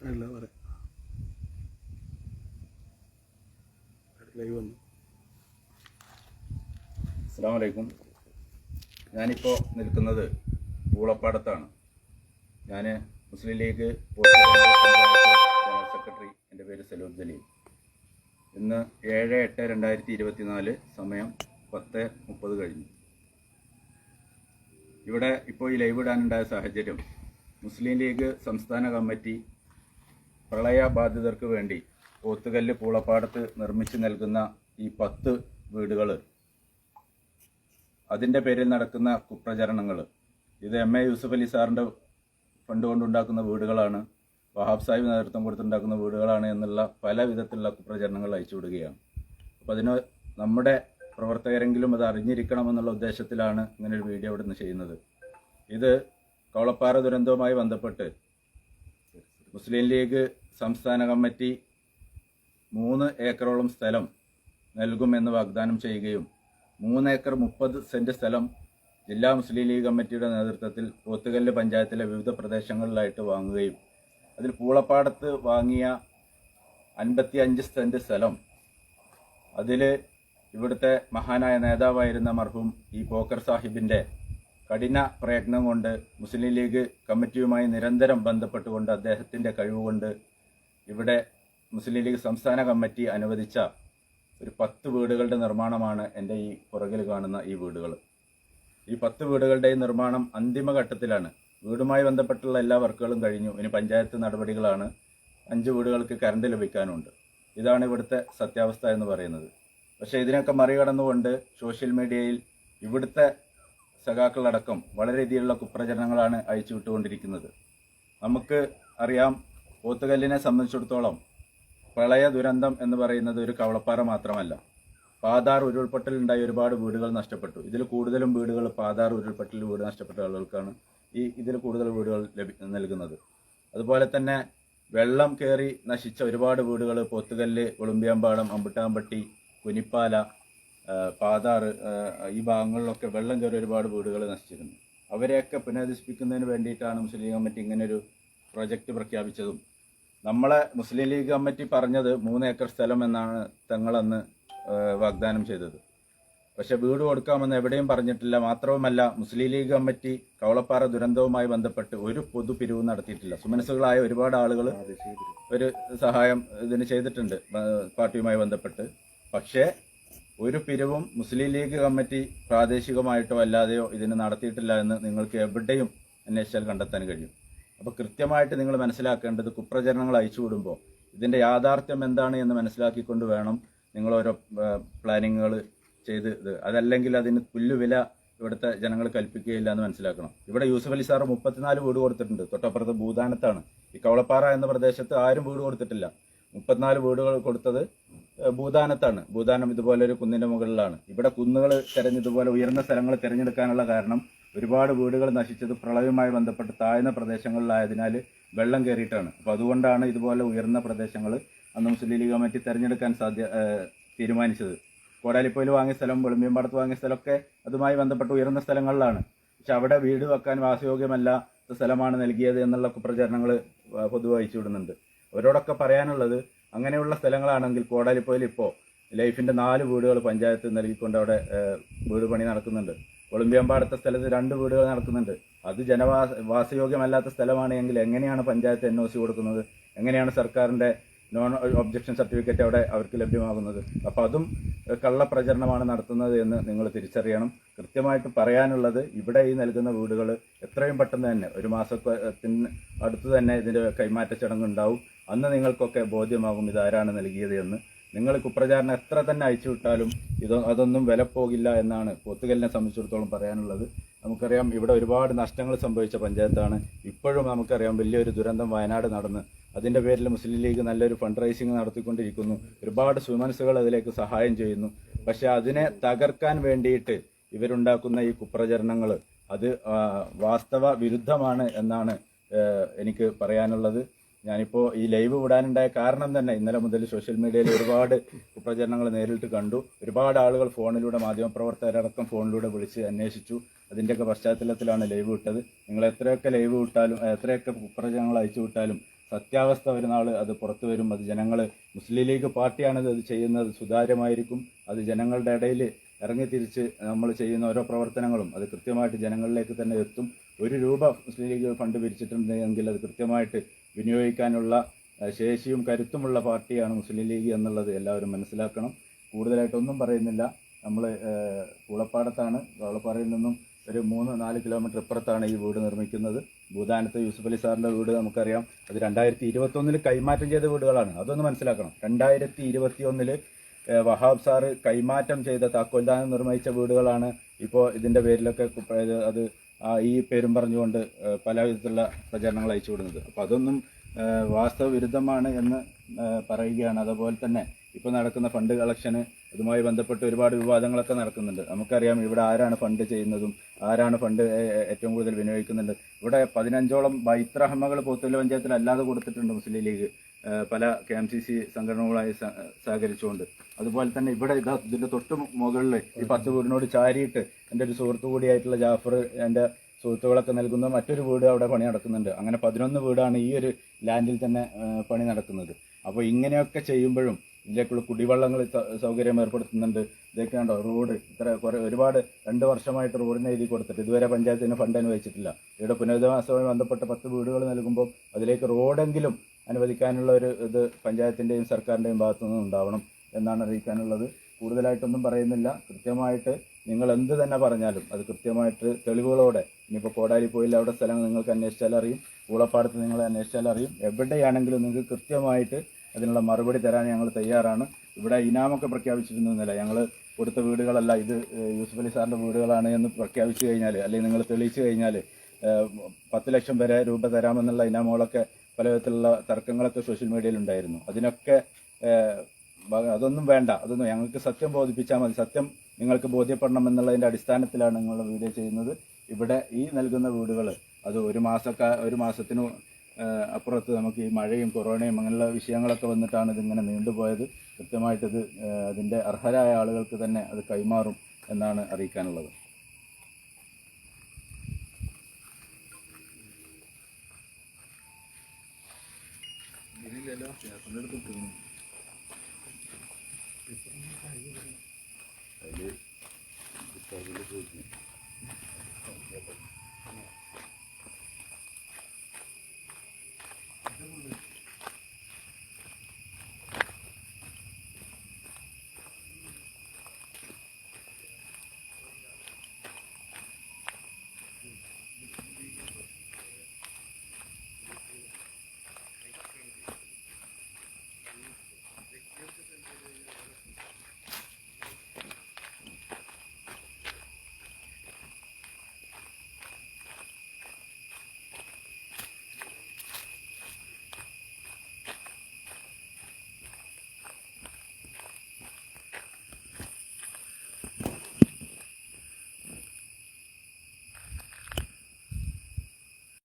അസ്സലാമു അലൈക്കും. ഞാനിപ്പോൾ നിൽക്കുന്നത് പൂളപ്പാടത്താണ്. ഞാൻ മുസ്ലിം ലീഗ് ജനറൽ സെക്രട്ടറി. എൻ്റെ പേര് സലൂദ് ജലീൽ. ഇന്ന് 7/8/2024 സമയം 10:30 കഴിഞ്ഞു. ഇവിടെ ഇപ്പോൾ ഈ ലൈവ് ഇടാനുണ്ടായ സാഹചര്യം, മുസ്ലിം ലീഗ് സംസ്ഥാന കമ്മിറ്റി പ്രളയബാധിതർക്ക് വേണ്ടി പോത്തുകല്ല് പൂളപ്പാടത്ത് നിർമ്മിച്ച് നൽകുന്ന ഈ 10 വീടുകൾ, അതിൻ്റെ പേരിൽ നടക്കുന്ന കുപ്രചരണങ്ങൾ, ഇത് MA യൂസഫ് അലി സാറിൻ്റെ ഫണ്ട് കൊണ്ടുണ്ടാക്കുന്ന വീടുകളാണ്, വഹാബ് സാഹിബ് നേതൃത്വം കൊടുത്തുണ്ടാക്കുന്ന വീടുകളാണ് എന്നുള്ള പല വിധത്തിലുള്ള കുപ്രചരണങ്ങൾ അയച്ചുവിടുകയാണ്. അപ്പോൾ അതിന് നമ്മുടെ പ്രവർത്തകരെങ്കിലും അത് അറിഞ്ഞിരിക്കണമെന്നുള്ള ഉദ്ദേശത്തിലാണ് ഇങ്ങനൊരു വീഡിയോ ഇവിടെ നിന്ന് ചെയ്യുന്നത്. ഇത് കവളപ്പാറ ദുരന്തവുമായി ബന്ധപ്പെട്ട് മുസ്ലിം ലീഗ് സംസ്ഥാന കമ്മിറ്റി 3 ഏക്കറോളം സ്ഥലം നൽകുമെന്ന് വാഗ്ദാനം ചെയ്യുകയും 3 ഏക്കർ 30 സെൻറ്റ് സ്ഥലം ജില്ലാ മുസ്ലിം ലീഗ് കമ്മിറ്റിയുടെ നേതൃത്വത്തിൽ പോത്തുകല്ല് പഞ്ചായത്തിലെ വിവിധ പ്രദേശങ്ങളിലായിട്ട് വാങ്ങുകയും അതിൽ പൂളപ്പാടത്ത് വാങ്ങിയ 55 സെൻറ്റ് സ്ഥലം, അതിൽ ഇവിടുത്തെ മഹാനായ നേതാവായിരുന്ന മർഹൂം ഈ പോക്കർ സാഹിബിൻ്റെ കഠിന പ്രയത്നം കൊണ്ട് മുസ്ലിം ലീഗ് കമ്മിറ്റിയുമായി നിരന്തരം ബന്ധപ്പെട്ടുകൊണ്ട് അദ്ദേഹത്തിൻ്റെ കഴിവുകൊണ്ട് ഇവിടെ മുസ്ലിം ലീഗ് സംസ്ഥാന കമ്മിറ്റി അനുവദിച്ച ഒരു 10 വീടുകളുടെ നിർമ്മാണമാണ് എൻ്റെ ഈ പുറകിൽ കാണുന്ന ഈ വീടുകൾ. ഈ 10 വീടുകളുടെയും നിർമ്മാണം അന്തിമഘട്ടത്തിലാണ്. വീടുമായി ബന്ധപ്പെട്ടുള്ള എല്ലാ വർക്കുകളും കഴിഞ്ഞു. ഇനി പഞ്ചായത്ത് നടപടികളാണ്. 5 വീടുകൾക്ക് കറണ്ട് ലഭിക്കാനുണ്ട്. ഇതാണ് ഇവിടുത്തെ സത്യാവസ്ഥ എന്ന് പറയുന്നത്. പക്ഷേ ഇതിനൊക്കെ മറികടന്നുകൊണ്ട് സോഷ്യൽ മീഡിയയിൽ ഇവിടുത്തെ സഖാക്കളടക്കം വളരെ രീതിയിലുള്ള കുപ്രചരണങ്ങളാണ് അയച്ചു വിട്ടുകൊണ്ടിരിക്കുന്നത്. നമുക്ക് അറിയാം, പോത്തുകല്ലിനെ സംബന്ധിച്ചിടത്തോളം പ്രളയ ദുരന്തം എന്ന് പറയുന്നത് ഒരു കവളപ്പാറ മാത്രമല്ല. പാതാർ ഉരുൾപൊട്ടലുണ്ടായി ഒരുപാട് വീടുകൾ നഷ്ടപ്പെട്ടു. ഇതിൽ കൂടുതലും വീടുകൾ പാതാർ ഉരുൾപൊട്ടലിൽ വീട് നഷ്ടപ്പെട്ട ആളുകൾക്കാണ് ഇതിൽ കൂടുതൽ വീടുകൾ നൽകുന്നത്. അതുപോലെ തന്നെ വെള്ളം കയറി നശിച്ച ഒരുപാട് വീടുകൾ പോത്തുകല്ല്, ഒളുമ്പിയാമ്പാടം, അമ്പുട്ടാമ്പട്ടി, കുനിപ്പാല, പാതാർ ഈ ഭാഗങ്ങളിലൊക്കെ വെള്ളം കയറി ഒരുപാട് വീടുകൾ നശിച്ചിരുന്നു. അവരെയൊക്കെ പുനരധിവസിപ്പിക്കുന്നതിന് വേണ്ടിയിട്ടാണ് മുസ്ലിം ലീഗ് കമ്മിറ്റി ഇങ്ങനൊരു പ്രൊജക്റ്റ് പ്രഖ്യാപിച്ചതും. നമ്മളെ മുസ്ലിം ലീഗ് കമ്മിറ്റി പറഞ്ഞത് 3 ഏക്കർ സ്ഥലം എന്നാണ് തങ്ങളന്ന് വാഗ്ദാനം ചെയ്തത്. പക്ഷെ വീട് കൊടുക്കാമെന്ന് എവിടെയും പറഞ്ഞിട്ടില്ല. മാത്രവുമല്ല, മുസ്ലിം ലീഗ് കമ്മിറ്റി കവളപ്പാറ ദുരന്തവുമായി ബന്ധപ്പെട്ട് ഒരു പൊതുപിരിവ് നടത്തിയിട്ടില്ല. സുമനസ്സുകളായ ഒരുപാട് ആളുകൾ ഒരു സഹായം ഇതിന് ചെയ്തിട്ടുണ്ട് പാർട്ടിയുമായി ബന്ധപ്പെട്ട്. പക്ഷേ ഒരു പിരിവും മുസ്ലിം ലീഗ് കമ്മിറ്റി പ്രാദേശികമായിട്ടോ അല്ലാതെയോ ഇതിന് നടത്തിയിട്ടില്ല എന്ന് നിങ്ങൾക്ക് എവിടെയും അന്വേഷിച്ചാൽ കണ്ടെത്താൻ കഴിയും. അപ്പോൾ കൃത്യമായിട്ട് നിങ്ങൾ മനസ്സിലാക്കേണ്ടത്, കുപ്രചരണങ്ങൾ അയച്ചുവിടുമ്പോൾ ഇതിൻ്റെ യാഥാർത്ഥ്യം എന്താണ് എന്ന് മനസ്സിലാക്കിക്കൊണ്ട് വേണം നിങ്ങൾ ഓരോ പ്ലാനിങ്ങുകൾ ചെയ്ത് അതല്ലെങ്കിൽ അതിന് പുല്ലുവില ഇവിടുത്തെ ജനങ്ങൾ കൽപ്പിക്കുകയില്ല എന്ന് മനസ്സിലാക്കണം. ഇവിടെ യൂസഫ് അലി സാറ് 34 വീട് കൊടുത്തിട്ടുണ്ട്. തൊട്ടപ്പുറത്ത് ഭൂതാനത്താണ്. ഈ കവളപ്പാറ എന്ന പ്രദേശത്ത് ആരും വീട് കൊടുത്തിട്ടില്ല. 34 വീടുകൾ കൊടുത്തത് ഭൂതാനത്താണ്. ഭൂതാനം ഇതുപോലെ ഒരു കുന്നിൻ്റെ മുകളിലാണ്. ഇവിടെ കുന്നുകൾ ഇതുപോലെ ഉയർന്ന സ്ഥലങ്ങൾ തിരഞ്ഞെടുക്കാനുള്ള കാരണം ഒരുപാട് വീടുകൾ നശിച്ചത് പ്രളയവുമായി ബന്ധപ്പെട്ട് താഴ്ന്ന പ്രദേശങ്ങളിലായതിനാൽ വെള്ളം കയറിയിട്ടാണ്. അപ്പോൾ അതുകൊണ്ടാണ് ഇതുപോലെ ഉയർന്ന പ്രദേശങ്ങൾ അന്ന് മുസ്ലിം ലീഗ് കമ്മിറ്റി തിരഞ്ഞെടുക്കാൻ തീരുമാനിച്ചത്. കോടാലിപ്പോയിൽ വാങ്ങിയ സ്ഥലം, വെളുമ്പിയമ്പാടത്ത് വാങ്ങിയ സ്ഥലമൊക്കെ അതുമായി ബന്ധപ്പെട്ട് ഉയർന്ന സ്ഥലങ്ങളിലാണ്. പക്ഷെ അവിടെ വീട് വെക്കാൻ വാസയോഗ്യമല്ലാത്ത സ്ഥലമാണ് നൽകിയത് എന്നുള്ള കുപ്രചരണങ്ങൾ പൊതുവെ അയച്ചു വിടുന്നുണ്ട്. അവരോടൊക്കെ പറയാനുള്ളത്, അങ്ങനെയുള്ള സ്ഥലങ്ങളാണെങ്കിൽ കോടാലിപ്പോയിൽ ഇപ്പോൾ ലൈഫിൻ്റെ 4 വീടുകൾ പഞ്ചായത്ത് നൽകിക്കൊണ്ട് അവിടെ വീട് പണി നടക്കുന്നുണ്ട്. ഒളിമ്പിയമ്പാടത്തെ സ്ഥലത്ത് 2 വീടുകൾ നടക്കുന്നുണ്ട്. അത് വാസയോഗ്യമല്ലാത്ത സ്ഥലമാണ് എങ്കിൽ എങ്ങനെയാണ് പഞ്ചായത്ത് NOC കൊടുക്കുന്നത്? എങ്ങനെയാണ് സർക്കാരിൻ്റെ നോൺ ഒബ്ജക്ഷൻ സർട്ടിഫിക്കറ്റ് അവിടെ അവർക്ക് ലഭ്യമാകുന്നത്? അപ്പോൾ അതും കള്ളപ്രചരണമാണ് നടത്തുന്നത് എന്ന് നിങ്ങൾ തിരിച്ചറിയണം. കൃത്യമായിട്ട് പറയാനുള്ളത്, ഇവിടെ ഈ നൽകുന്ന വീടുകൾ എത്രയും പെട്ടെന്ന് തന്നെ, ഒരു മാസത്തിന് അടുത്ത് തന്നെ ഇതിൻ്റെ കൈമാറ്റ ചടങ്ങുണ്ടാവും. അന്ന് നിങ്ങൾക്കൊക്കെ ബോധ്യമാകും ഇതാരാണ് നൽകിയത് എന്ന്. നിങ്ങൾ കുപ്രചാരണം എത്ര തന്നെ അയച്ചു വിട്ടാലും അതൊന്നും വില പോകില്ല എന്നാണ് പോത്തുകല്ലിനെ സംബന്ധിച്ചിടത്തോളം പറയാനുള്ളത്. നമുക്കറിയാം, ഇവിടെ ഒരുപാട് നഷ്ടങ്ങൾ സംഭവിച്ച പഞ്ചായത്താണ്. ഇപ്പോഴും നമുക്കറിയാം, വലിയൊരു ദുരന്തം വയനാട് നടന്ന് അതിൻ്റെ പേരിൽ മുസ്ലിം ലീഗ് നല്ലൊരു ഫണ്ട് റൈസിങ് നടത്തിക്കൊണ്ടിരിക്കുന്നു. ഒരുപാട് സുമനസ്സുകൾ അതിലേക്ക് സഹായം ചെയ്യുന്നു. പക്ഷെ അതിനെ തകർക്കാൻ വേണ്ടിയിട്ട് ഇവരുണ്ടാക്കുന്ന ഈ കുപ്രചരണങ്ങൾ അത് വാസ്തവ വിരുദ്ധമാണ് എന്നാണ് എനിക്ക് പറയാനുള്ളത്. ഞാനിപ്പോൾ ഈ ലൈവ് വിടാനുണ്ടായ കാരണം തന്നെ, ഇന്നലെ മുതൽ സോഷ്യൽ മീഡിയയിൽ ഒരുപാട് കുപ്രചരണങ്ങൾ നേരിട്ട് കണ്ടു. ഒരുപാട് ആളുകൾ ഫോണിലൂടെ, മാധ്യമപ്രവർത്തകരടക്കം ഫോണിലൂടെ വിളിച്ച് അന്വേഷിച്ചു. അതിൻ്റെയൊക്കെ പശ്ചാത്തലത്തിലാണ് ലൈവ് വിട്ടത്. നിങ്ങൾ എത്രയൊക്കെ ലൈവ് വിട്ടാലും, എത്രയൊക്കെ കുപ്രചരണങ്ങൾ അയച്ചു വിട്ടാലും സത്യാവസ്ഥ ഒരു നാൾ അത് പുറത്തു വരും. അത് ജനങ്ങൾ, മുസ്ലിം ലീഗ് പാർട്ടിയാണ് അത് ചെയ്യുന്നത്, സുതാര്യമായിരിക്കും. അത് ജനങ്ങളുടെ ഇടയിൽ ഇറങ്ങി തിരിച്ച് നമ്മൾ ചെയ്യുന്ന ഓരോ പ്രവർത്തനങ്ങളും അത് കൃത്യമായിട്ട് ജനങ്ങളിലേക്ക് തന്നെ എത്തും. ഒരു രൂപ മുസ്ലിം ലീഗ് ഫണ്ട് പിരിച്ചിട്ടുണ്ടെങ്കിൽ അത് കൃത്യമായിട്ട് വിനിയോഗിക്കാനുള്ള ശേഷിയും കരുത്തുമുള്ള പാർട്ടിയാണ് മുസ്ലിം ലീഗ് എന്നുള്ളത് എല്ലാവരും മനസ്സിലാക്കണം. കൂടുതലായിട്ടൊന്നും പറയുന്നില്ല. നമ്മൾ പൂളപ്പാടത്താണ്. പൂളപ്പാറയിൽ നിന്നും ഒരു 3-4 കിലോമീറ്റർ ഇപ്പുറത്താണ് ഈ വീട് നിർമ്മിക്കുന്നത്. ഭൂതാനത്ത് യൂസുഫ് അലി സാറിൻ്റെ വീട് നമുക്കറിയാം. അത് 2021 കൈമാറ്റം ചെയ്ത വീടുകളാണ്. അതൊന്ന് മനസ്സിലാക്കണം. 2021 വഹാബ് സാറ് കൈമാറ്റം ചെയ്ത താക്കോൽദാനം നിർമ്മിച്ച വീടുകളാണ് ഇപ്പോൾ ഇതിൻ്റെ പേരിലൊക്കെ അത് ഈ പേരും പറഞ്ഞുകൊണ്ട് പല വിധത്തിലുള്ള പ്രചരണങ്ങൾ അയച്ചു വിടുന്നത്. അപ്പോൾ അതൊന്നും വാസ്തവ വിരുദ്ധമാണ് എന്ന് പറയുകയാണ്. അതുപോലെ തന്നെ ഇപ്പോൾ നടക്കുന്ന ഫണ്ട് കളക്ഷന് ഇതുമായി ബന്ധപ്പെട്ട് ഒരുപാട് വിവാദങ്ങളൊക്കെ നടക്കുന്നുണ്ട്. നമുക്കറിയാം ഇവിടെ ആരാണ് ഫണ്ട് ചെയ്യുന്നതും ആരാണ് ഫണ്ട് ഏറ്റവും കൂടുതൽ വിനിയോഗിക്കുന്നുണ്ട്. ഇവിടെ 15ഓളം ബൈത്രഹമ്മകൾ പോത്തുകല്ല് പഞ്ചായത്തിൽ അല്ലാതെ കൊടുത്തിട്ടുണ്ട് മുസ്ലിം ലീഗ്, പല KMCC സംഘടനകളുമായി സഹകരിച്ചുകൊണ്ട്. അതുപോലെ തന്നെ ഇവിടെ ഇതിൻ്റെ തൊട്ട് മുകളിൽ ഈ 10 വീടിനോട് ചാരിയിട്ട് എൻ്റെ ഒരു സുഹൃത്തു കൂടിയായിട്ടുള്ള ജാഫർ, എൻ്റെ സുഹൃത്തുക്കളൊക്കെ നൽകുന്ന മറ്റൊരു വീട് അവിടെ പണി നടക്കുന്നുണ്ട്. അങ്ങനെ 11 വീടാണ് ഈ ഒരു ലാൻഡിൽ തന്നെ പണി നടക്കുന്നത്. അപ്പോൾ ഇങ്ങനെയൊക്കെ ചെയ്യുമ്പോഴും ഇതിലേക്കുള്ള കുടിവെള്ളങ്ങൾ സൗകര്യം ഏർപ്പെടുത്തുന്നുണ്ട്. ഇതൊക്കെ ഉണ്ടോ റോഡ് ഒരുപാട് 2 വർഷമായിട്ട് റോഡിന് എഴുതി കൊടുത്തിട്ട് ഇതുവരെ പഞ്ചായത്തിന് ഫണ്ട് അനുവദിച്ചിട്ടില്ല. ഇവിടെ പുനരധിവാസവുമായി ബന്ധപ്പെട്ട 10 വീടുകൾ നൽകുമ്പോൾ അതിലേക്ക് റോഡെങ്കിലും അനുവദിക്കാനുള്ള ഒരു ഇത് പഞ്ചായത്തിൻ്റെയും സർക്കാരിൻ്റെയും ഭാഗത്തുനിന്ന് ഉണ്ടാവണം എന്നാണ് അറിയിക്കാനുള്ളത്. കൂടുതലായിട്ടൊന്നും പറയുന്നില്ല. കൃത്യമായിട്ട് നിങ്ങൾ എന്ത് തന്നെ പറഞ്ഞാലും അത് കൃത്യമായിട്ട് തെളിവുകളോടെ, ഇനിയിപ്പോൾ കോടാലിപ്പോയിൽ അവിടെ സ്ഥലങ്ങൾ നിങ്ങൾക്ക് അന്വേഷിച്ചാൽ അറിയും, പൂളപ്പാടത്ത് നിങ്ങൾ അന്വേഷിച്ചാൽ അറിയും. എവിടെയാണെങ്കിലും നിങ്ങൾക്ക് കൃത്യമായിട്ട് അതിനുള്ള മറുപടി തരാൻ ഞങ്ങൾ തയ്യാറാണ്. ഇവിടെ ഇനാമൊക്കെ പ്രഖ്യാപിച്ചിരുന്നില്ല. ഞങ്ങൾ കൊടുത്ത വീടുകളല്ല, ഇത് യൂസുഫ് അലി സാറിൻ്റെ വീടുകളാണ് എന്ന് പ്രഖ്യാപിച്ചു കഴിഞ്ഞാൽ, അല്ലെങ്കിൽ നിങ്ങൾ തെളിയിച്ചു കഴിഞ്ഞാൽ 10 ലക്ഷം വരെ രൂപ തരാമെന്നുള്ള ഇനാമുകളൊക്കെ പല വിധത്തിലുള്ള തർക്കങ്ങളൊക്കെ സോഷ്യൽ മീഡിയയിൽ ഉണ്ടായിരുന്നു. അതിനൊക്കെ അതൊന്നും വേണ്ട. അതൊന്നും ഞങ്ങൾക്ക് സത്യം ബോധിപ്പിച്ചാൽ മതി. സത്യം നിങ്ങൾക്ക് ബോധ്യപ്പെടണം എന്നുള്ളതിൻ്റെ അടിസ്ഥാനത്തിലാണ് നിങ്ങളുടെ വീഡിയോ ചെയ്യുന്നത്. ഇവിടെ ഈ നൽകുന്ന വീടുകൾ അത് ഒരു മാസത്തിനു അപ്പുറത്ത് നമുക്ക് ഈ മഴയും കൊറോണയും അങ്ങനെയുള്ള വിഷയങ്ങളൊക്കെ വന്നിട്ടാണ് ഇതിങ്ങനെ നീണ്ടുപോയത്. കൃത്യമായിട്ടിത് അതിൻ്റെ അർഹരായ ആളുകൾക്ക് തന്നെ അത് കൈമാറും എന്നാണ് അറിയിക്കാനുള്ളത്. അതിൽ